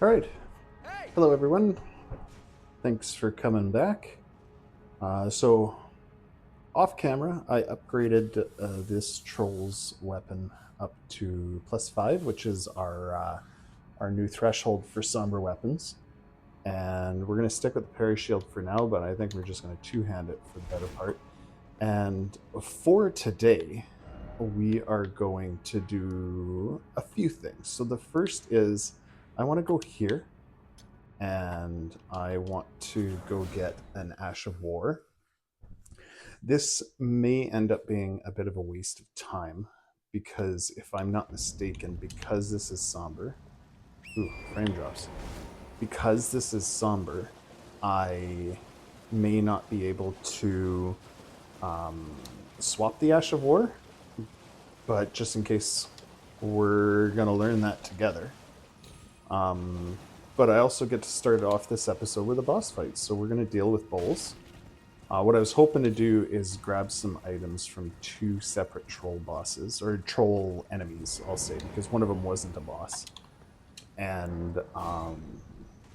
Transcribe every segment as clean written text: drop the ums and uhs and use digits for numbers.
All right. Hello, everyone. Thanks for coming back. So, off camera, I upgraded this troll's weapon up to +5, which is our new threshold for somber weapons. And we're going to stick with the parry shield for now, but I think we're just going to two-hand it for the better part. And for today, we are going to do a few things. So the first is I want to go here and I want to go get an Ash of War. This may end up being a bit of a waste of time because if I'm not mistaken, because this is somber, frame drops. Because this is somber, I may not be able to swap the Ash of War, but just in case, we're going to learn that together. But I also get to start off this episode with a boss fight, so we're going to deal with Bols. What I was hoping to do is grab some items from two separate troll bosses, or troll enemies, I'll say, because one of them wasn't a boss. And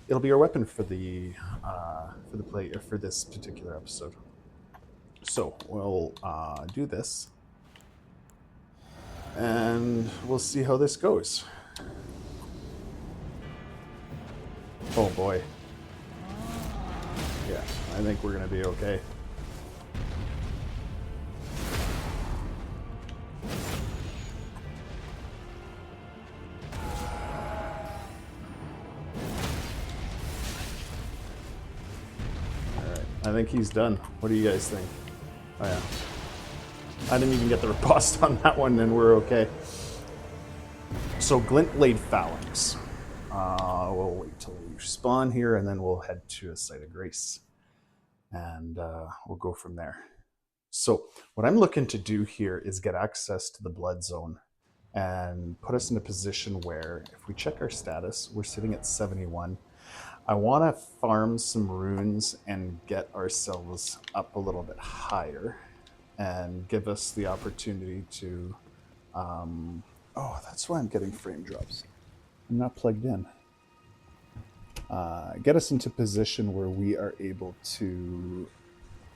it'll be our weapon for the play for this particular episode. So we'll do this, and we'll see how this goes. Oh boy. Yeah, I think we're gonna be okay. Alright, I think he's done. What do you guys think? Oh yeah. I didn't even get the riposte on that one, and we're okay. So, Glint Blade Phalanx. We'll wait till we spawn here, and then we'll head to a site of grace. And we'll go from there. So, what I'm looking to do here is get access to the blood zone and put us in a position where, if we check our status, we're sitting at 71. I want to farm some runes and get ourselves up a little bit higher and give us the opportunity to... oh, that's why I'm getting frame drops. I'm not plugged in. Get us into position where we are able to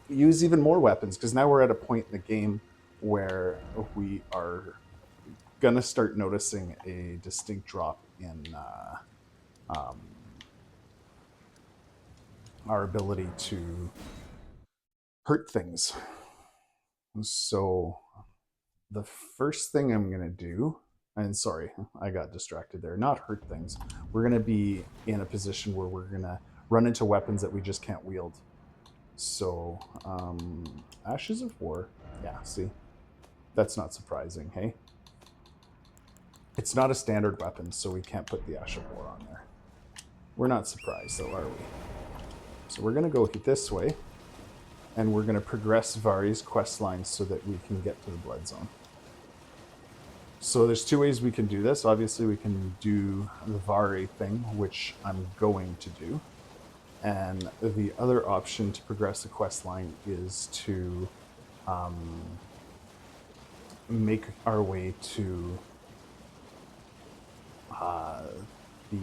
use even more weapons, because now we're at a point in the game where we are going to start noticing a distinct drop in our ability to hurt things. So the first thing I'm going to do, and sorry, I got distracted there, not hurt things. We're going to be in a position where we're going to run into weapons that we just can't wield. So, Ashes of War. Yeah, see? That's not surprising, hey? It's not a standard weapon, so we can't put the Ash of War on there. We're not surprised, though, are we? So we're going to go this way, and we're going to progress Varre's quest line so that we can get to the blood zone. So there's two ways we can do this. Obviously, we can do the Varre thing, which I'm going to do. And the other option to progress the quest line is to make our way to the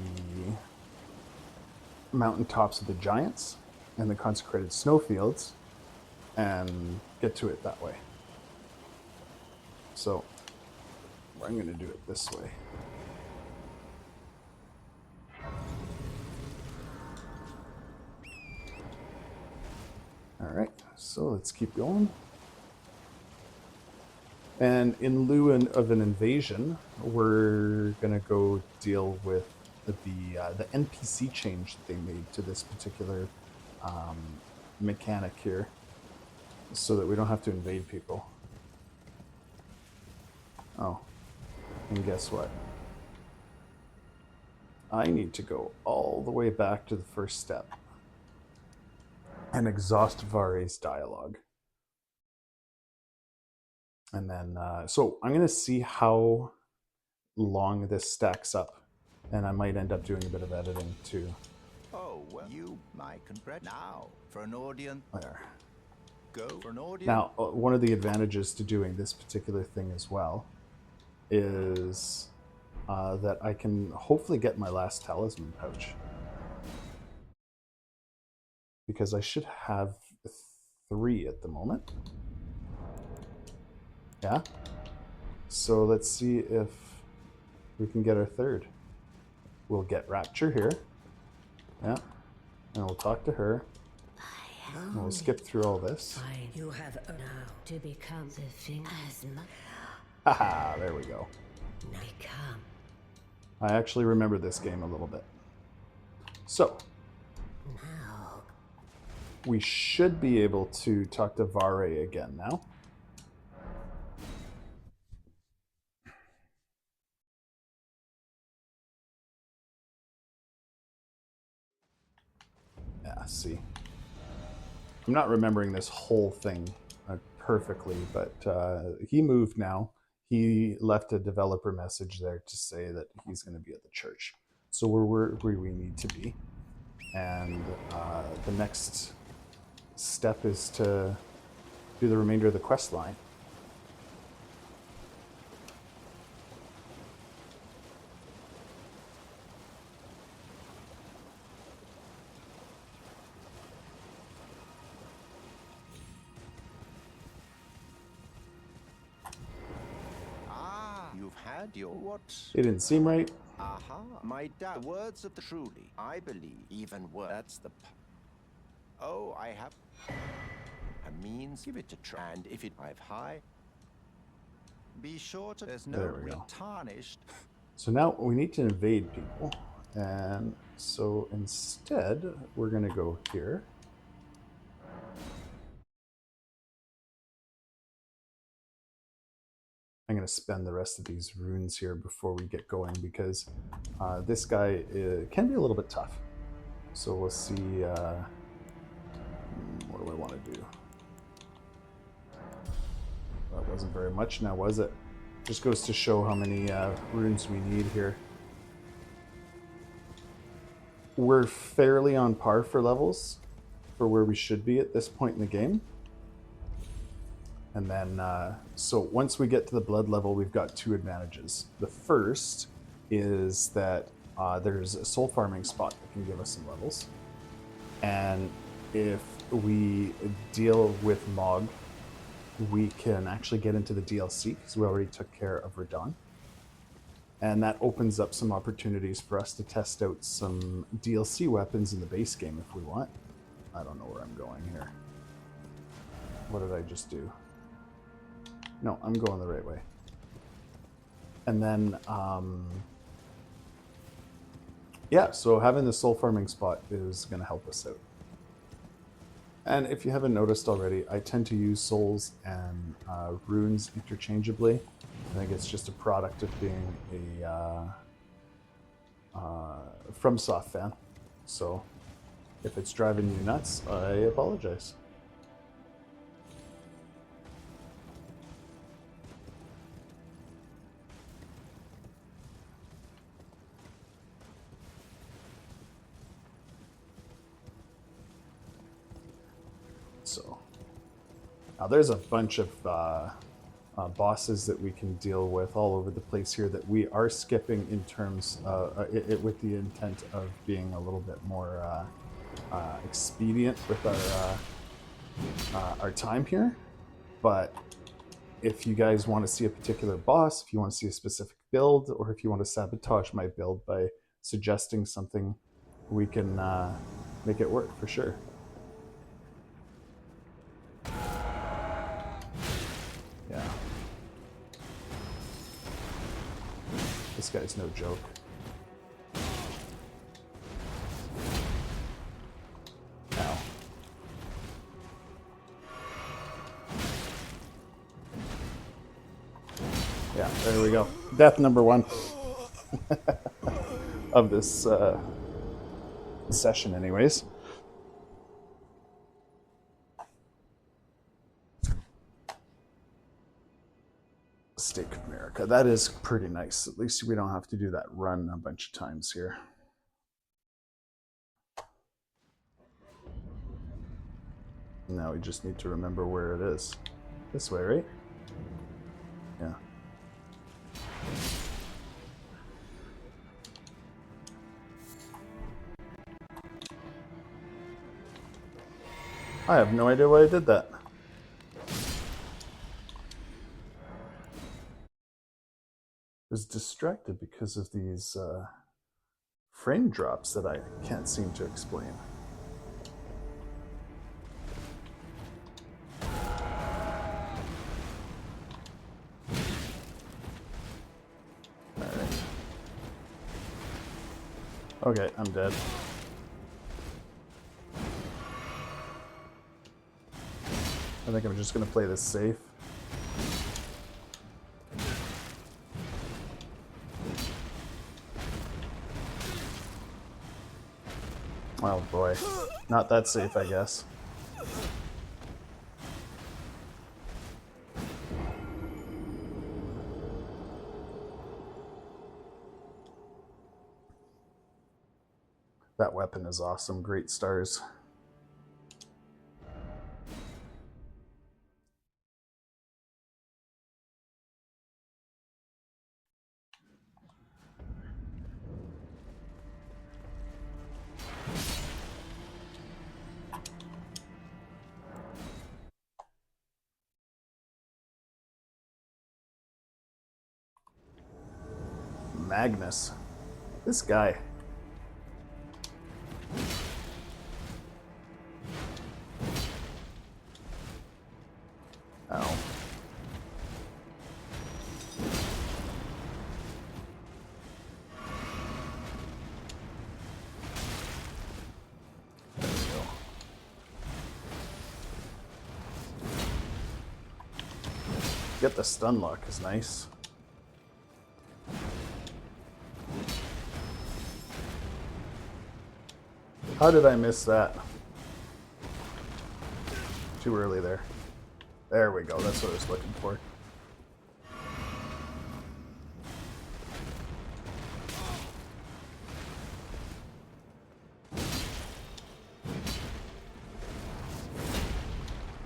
mountaintops of the giants and the consecrated snowfields and get to it that way. So I'm going to do it this way. All right, so let's keep going. And in lieu of an invasion, we're going to go deal with the NPC change that they made to this particular mechanic here so that we don't have to invade people. Oh, and guess what? I need to go all the way back to the first step and exhaust Varre's dialogue. And then, so I'm going to see how long this stacks up, and I might end up doing a bit of editing too. Oh, well, you might congratulate now for an audience. There. Go for an audience. Now, one of the advantages to doing this particular thing as well is that I can hopefully get my last talisman pouch. Because I should have 3 at the moment. Yeah. So let's see if we can get our 3rd. We'll get Rapture here. Yeah. And we'll talk to her. And we'll skip through all this. You have now to become the thing as much. Haha, there we go. Become. I actually remember this game a little bit. So, Now. we should be able to talk to Varre again now. Yeah, see. I'm not remembering this whole thing perfectly, but he moved now. He left a developer message there to say that he's going to be at the church. So we're where we need to be. And the next step is to do the remainder of the quest line. You've had your what? It didn't seem right. Aha, my dad. Words of the truly, I believe. Even worse. That's the. Oh, I have. A means. Give it a try. And if it. I've high. Be sure to. There's no There we go. tarnished. So now we need to invade people. And so instead, we're going to go here. I'm going to spend the rest of these runes here before we get going because this guy can be a little bit tough. So we'll see. What do I want to do? That wasn't very much now, was it? Just goes to show how many runes we need here. We're fairly on par for levels for where we should be at this point in the game. And then, so once we get to the blood level, we've got 2 advantages. The first is that there's a soul farming spot that can give us some levels. And if we deal with Mog, we can actually get into the DLC because we already took care of Radon. And that opens up some opportunities for us to test out some DLC weapons in the base game if we want. I don't know where I'm going here. What did I just do? No, I'm going the right way. And then, yeah, so having the soul farming spot is going to help us out. And if you haven't noticed already, I tend to use souls and runes interchangeably. I think it's just a product of being a FromSoft fan. So if it's driving you nuts, I apologize. So now there's a bunch of bosses that we can deal with all over the place here that we are skipping in terms with the intent of being a little bit more expedient with our time here. But if you guys want to see a particular boss, if you want to see a specific build, or if you want to sabotage my build by suggesting something, we can make it work for sure. Yeah. This guy's no joke. Ow. Yeah, there we go. Death number 1 of this session anyways. Stake of America. That is pretty nice. At least we don't have to do that run a bunch of times here. Now we just need to remember where it is. This way, right? Yeah. I have no idea why I did that. I was distracted because of these frame drops that I can't seem to explain. Alright. Okay, I'm dead. I think I'm just going to play this safe. Oh boy. Not that safe, I guess. That weapon is awesome. Great stars. Magnus. This guy. Ow. There we go. Get the stun lock is nice. How did I miss that? Too early there. There we go, that's what I was looking for.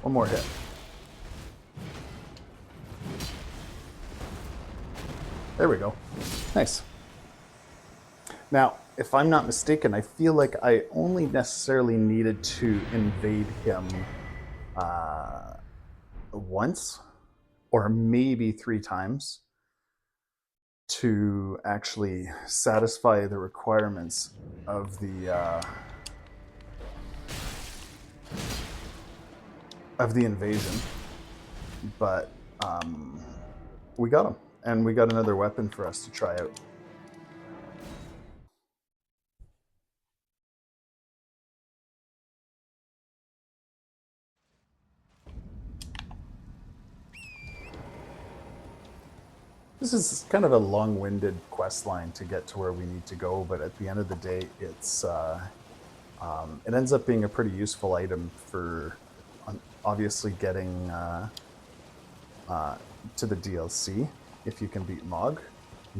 One more hit. There we go. Nice. Now, if I'm not mistaken, I feel like I only necessarily needed to invade him once, or maybe 3 times, to actually satisfy the requirements of the invasion. But we got him, and we got another weapon for us to try out. This is kind of a long-winded quest line to get to where we need to go, but at the end of the day, it's it ends up being a pretty useful item for obviously getting to the DLC if you can beat Mog.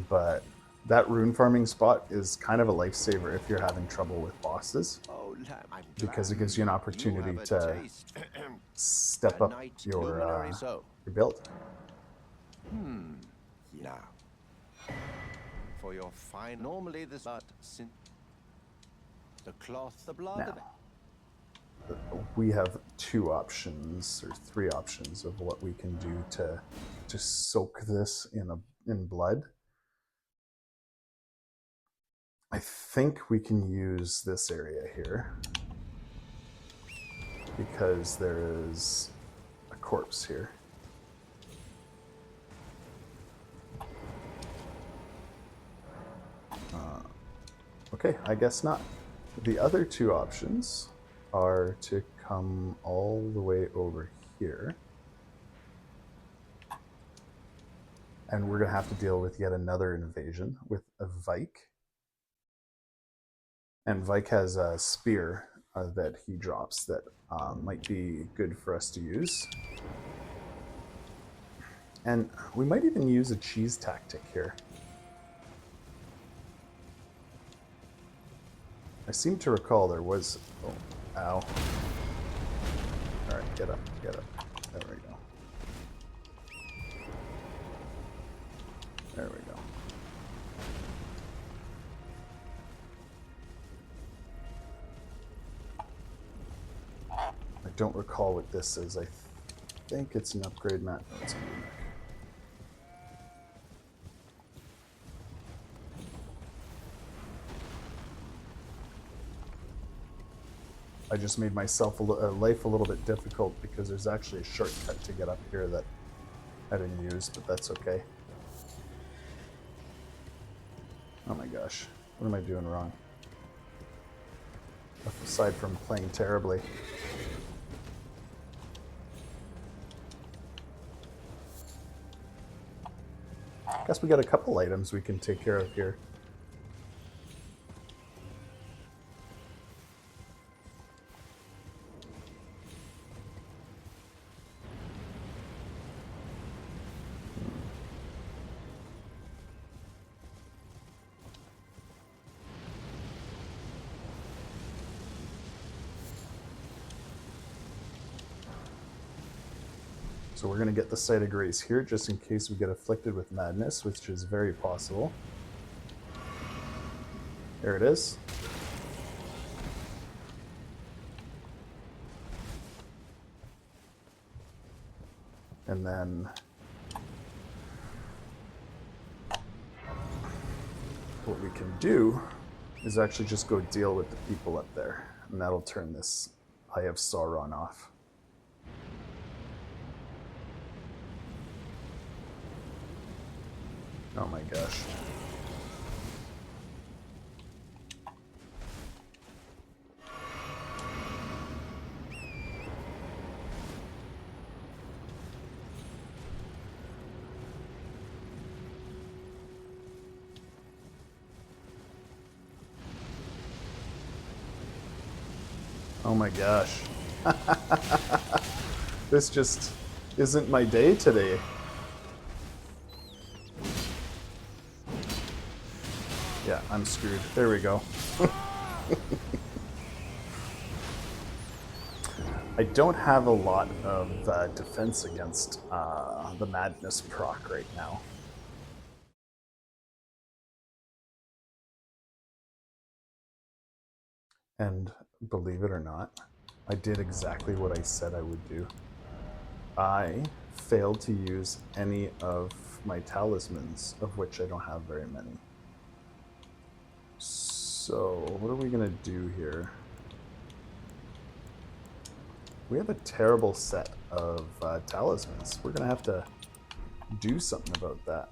But that rune farming spot is kind of a lifesaver if you're having trouble with bosses, because it gives you an opportunity to step up your build. Now, for your fine, normally this art, the cloth, the blood. Now, we have 2 options or 3 options of what we can do to soak this in blood. I think we can use this area here because there is a corpse here. Okay, I guess not. The other 2 options are to come all the way over here. And we're going to have to deal with yet another invasion with a Vyke. And Vyke has a spear that he drops that might be good for us to use. And we might even use a cheese tactic here. I seem to recall there was... Oh, ow. Alright, get up, get up. There we go. There we go. I don't recall what this is. I think it's an upgrade mat. No, it's a rune. I just made myself life a little bit difficult because there's actually a shortcut to get up here that I didn't use, but that's okay. Oh my gosh, what am I doing wrong? Aside from playing terribly. Guess we got a couple items we can take care of here. So we're going to get the Sight of Grace here, just in case we get afflicted with madness, which is very possible. There it is. And then what we can do is actually just go deal with the people up there, and that'll turn this Eye of Sauron off. Oh my gosh. Oh my gosh. This just isn't my day today. Yeah, I'm screwed. There we go. I don't have a lot of defense against the madness proc right now. And believe it or not, I did exactly what I said I would do. I failed to use any of my talismans, of which I don't have very many. So, what are we going to do here? We have a terrible set of talismans. We're going to have to do something about that.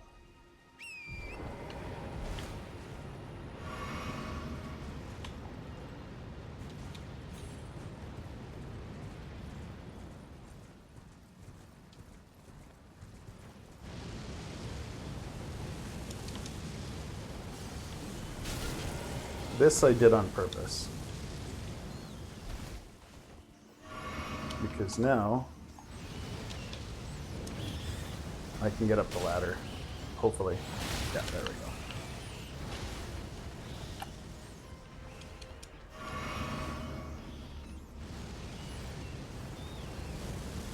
This I did on purpose. Because now I can get up the ladder. Hopefully. Yeah, there we go.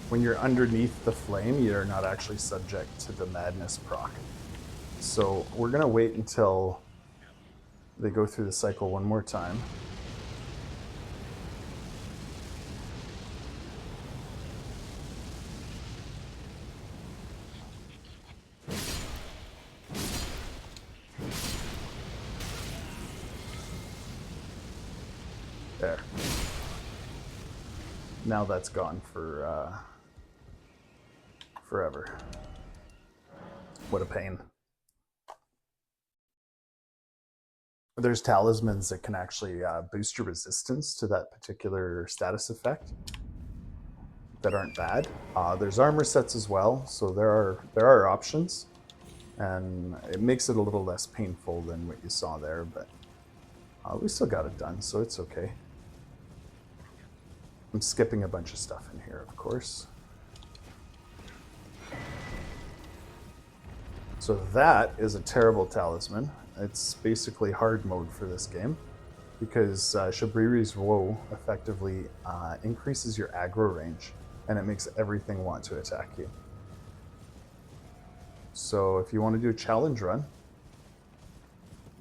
When you're underneath the flame, you're not actually subject to the madness proc. So we're going to wait until they go through the cycle one more time. There. Now that's gone for forever. What a pain. There's talismans that can actually boost your resistance to that particular status effect that aren't bad. There's armor sets as well, so there are options, and it makes it a little less painful than what you saw there, but we still got it done, so it's okay. I'm skipping a bunch of stuff in here, of course. So that is a terrible talisman. It's basically hard mode for this game because Shabriri's Woe effectively increases your aggro range and it makes everything want to attack you. So if you want to do a challenge run,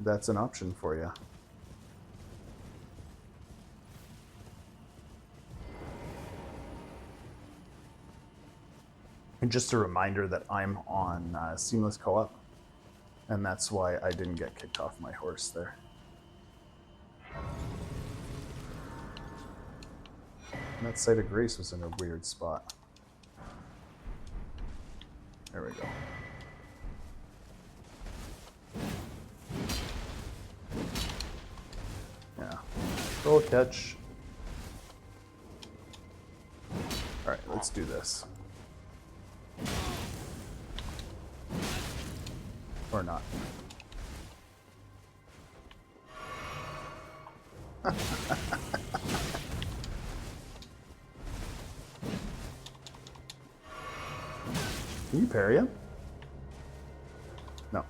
that's an option for you. And just a reminder that I'm on Seamless Co-op, and that's why I didn't get kicked off my horse there. And that Site of Grace was in a weird spot. There we go. Yeah. Roll catch. Alright, let's do this. Or not. Can you parry him? No.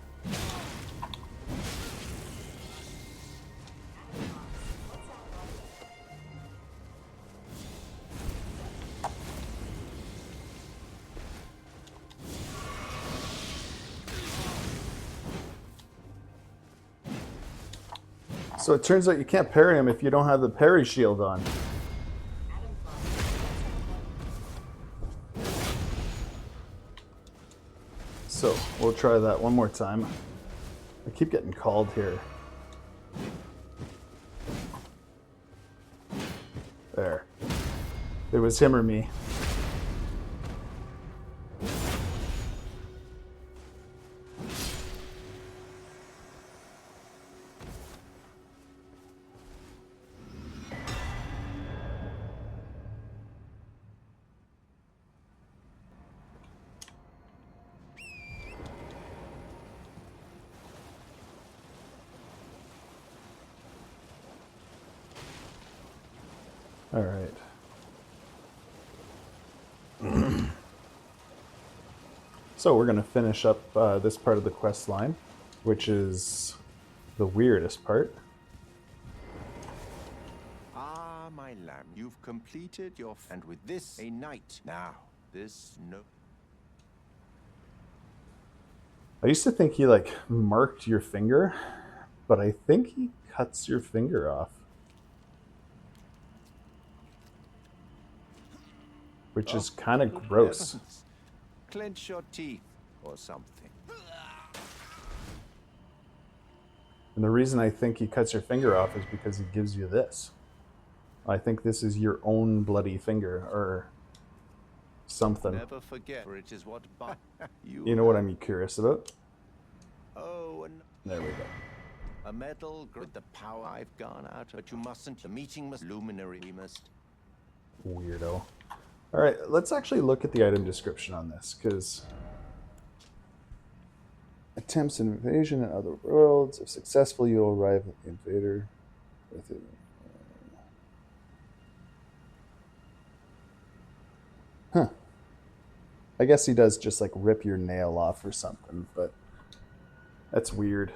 So it turns out you can't parry him if you don't have the parry shield on. So we'll try that one more time. I keep getting called here. There. It was him or me. All right. So we're going to finish up this part of the quest line, which is the weirdest part. Ah, my lamb, you've completed your... And with this, a knight. Now, this no... I used to think he like marked your finger, but I think he cuts your finger off. Which is kind of gross. Heavens. Clench your teeth or something. And the reason I think he cuts your finger off is because he gives you this. I think this is your own bloody finger or something. Never forget, for it is what you know what I'm curious about? Oh, and There we go. a medal with the power I've gone out, but you mustn't. The meeting must luminary. We must. Weirdo. All right, let's actually look at the item description on this, because attempts an invasion in other worlds. If successful, you'll arrive at the invader with it. Huh. I guess he does just like rip your nail off or something, but that's weird.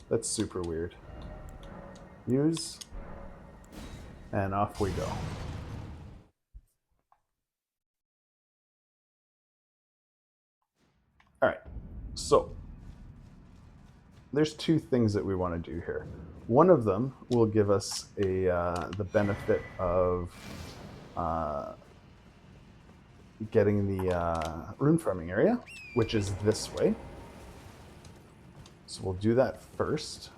That's super weird. Use, and off we go. All right, so there's two things that we want to do here. One of them will give us the benefit of getting the rune farming area, which is this way. So we'll do that first.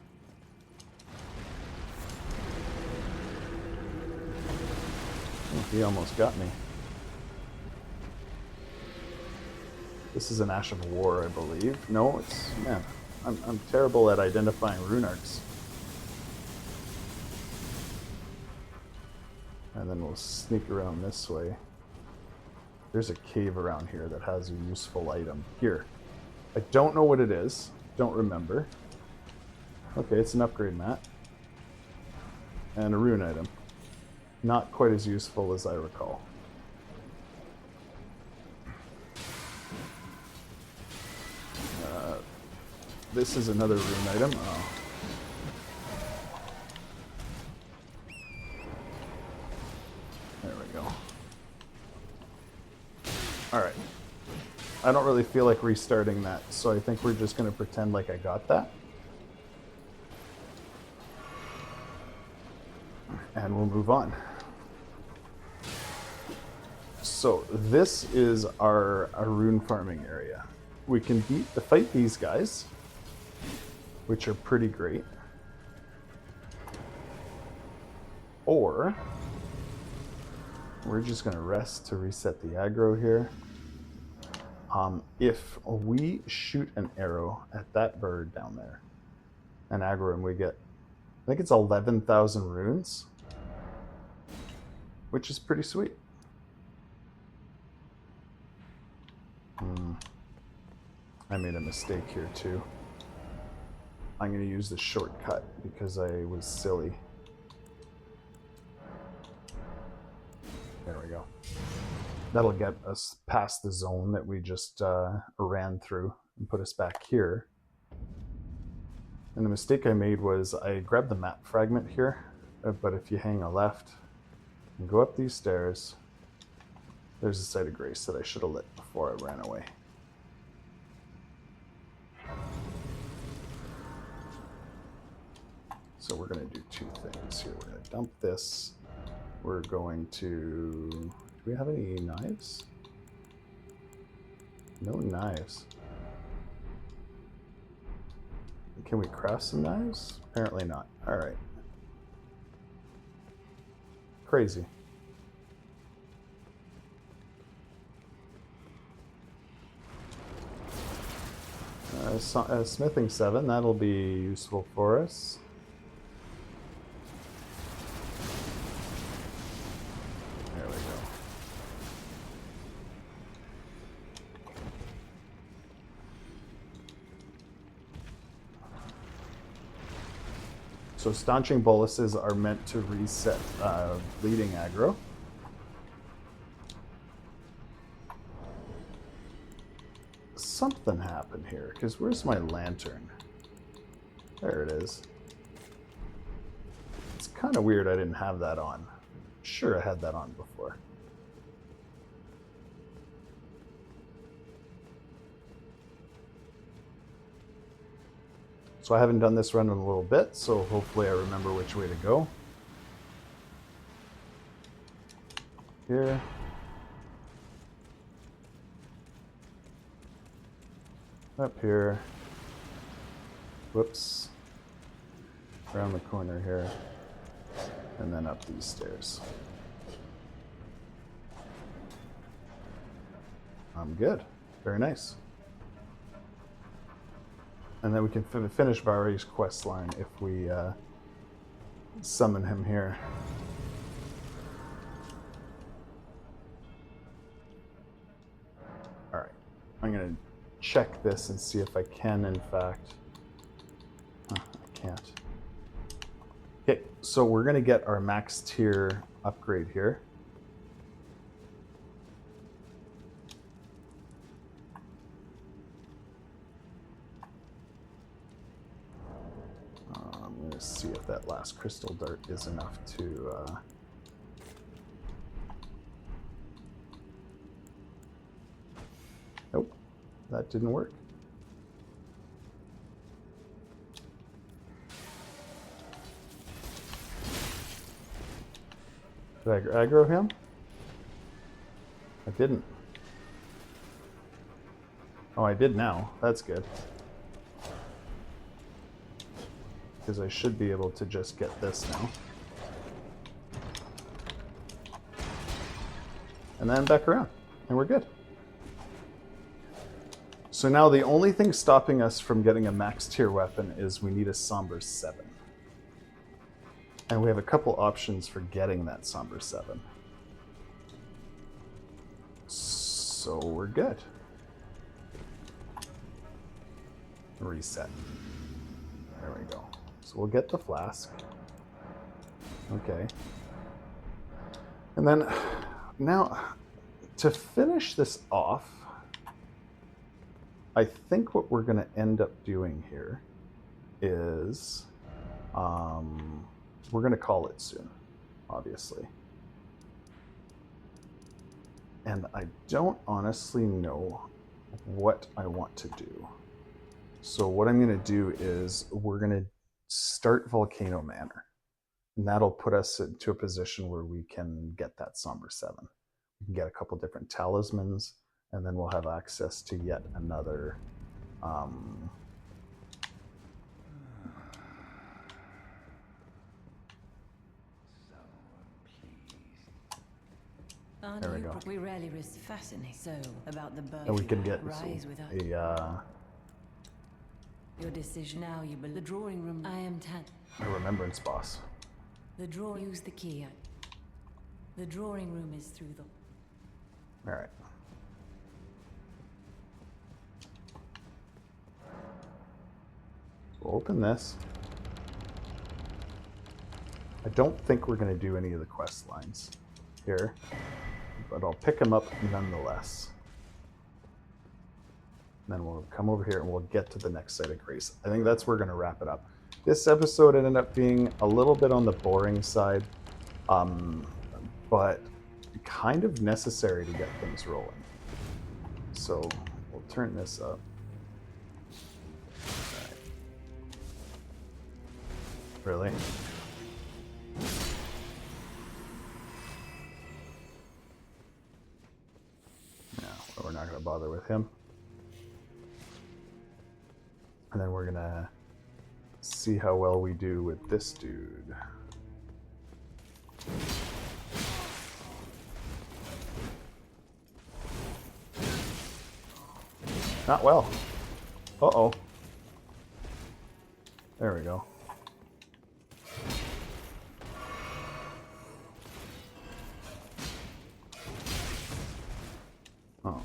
Oh, he almost got me. This is an Ash of War, I believe. No, it's... Man, I'm terrible at identifying rune arcs. And then we'll sneak around this way. There's a cave around here that has a useful item. Here. I don't know what it is. Don't remember. Okay, it's an upgrade mat. And a rune item. Not quite as useful as I recall. This is another rune item. Oh. There we go. Alright. I don't really feel like restarting that, so I think we're just going to pretend like I got that. And we'll move on. So this is our rune farming area. We can fight these guys, which are pretty great. Or we're just going to rest to reset the aggro here. If we shoot an arrow at that bird down there and aggro him, we get, I think it's 11,000 runes, which is pretty sweet. I made a mistake here too. I'm going to use the shortcut because I was silly. There we go. That'll get us past the zone that we just ran through and put us back here. And the mistake I made was I grabbed the map fragment here, but if you hang a left and go up these stairs, there's a site of grace that I should have lit before I ran away. So we're going to do two things here. We're going to dump this. We're going to... Do we have any knives? No knives. Can we craft some knives? Apparently not. Alright. Crazy. Smithing 7, that'll be useful for us. There we go. So staunching boluses are meant to reset bleeding aggro. Something happened here, because where's my lantern? There it is. It's kind of weird I didn't have that on. Sure, I had that on before. So I haven't done this run in a little bit, so hopefully I remember which way to go. Here. Up here. Whoops. Around the corner here. And then up these stairs. I'm good. Very nice. And then we can finish Varre's quest line if we summon him here. Alright. I'm going to check this and see if I can, in fact. I can't. Okay, so we're going to get our max tier upgrade here. I'm going to see if that last crystal dart is enough to... Nope, that didn't work. Did I aggro him? I didn't. Oh, I did now. That's good. Because I should be able to just get this now. And then back around. And we're good. So now the only thing stopping us from getting a max tier weapon is we need a somber 7. And we have a couple options for getting that somber 7. So we're good. Reset. There we go. So we'll get the flask. Okay. And then now to finish this off, I think what we're going to end up doing here is we're going to call it soon, obviously. And I don't honestly know what I want to do. So what I'm going to do is we're going to start Volcano Manor. And that'll put us into a position where we can get that Somber 7. You can get a couple different talismans, and then we'll have access to yet another there we go. We rarely risk fascinating. So about the bird. And we can get rise without your decision. Now you believe the drawing room. I am a remembrance boss. The draw. Use the key. The drawing room is through the. All right. We'll open this. I don't think we're going to do any of the quest lines here, but I'll pick them up nonetheless. And then we'll come over here and we'll get to the next site of grace. I think that's where we're going to wrap it up. This episode ended up being a little bit on the boring side, but kind of necessary to get things rolling. So we'll turn this up. Really? No, we're not going to bother with him. And then we're going to see how well we do with this dude. Not well. Uh-oh. There we go. Oh.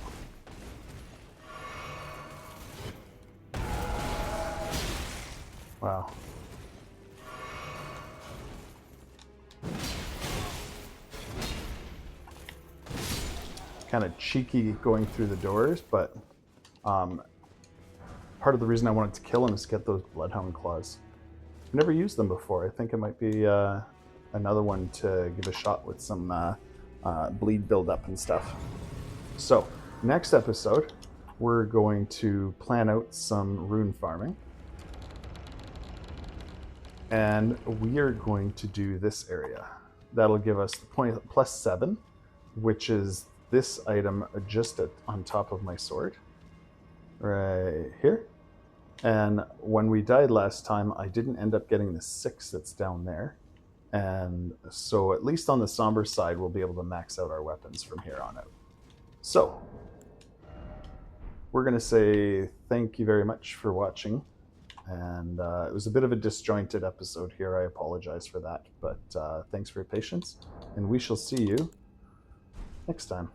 Wow. Kind of cheeky going through the doors, but part of the reason I wanted to kill him is to get those bloodhound claws. I've never used them before. I think it might be another one to give a shot with some bleed buildup and stuff. So, next episode, we're going to plan out some rune farming. And we are going to do this area. That'll give us the point +7, which is this item just on top of my sword. Right here. And when we died last time, I didn't end up getting the 6 that's down there. And so at least on the somber side, we'll be able to max out our weapons from here on out. So, we're going to say thank you very much for watching. And it was a bit of a disjointed episode here. I apologize for that. But thanks for your patience. And we shall see you next time.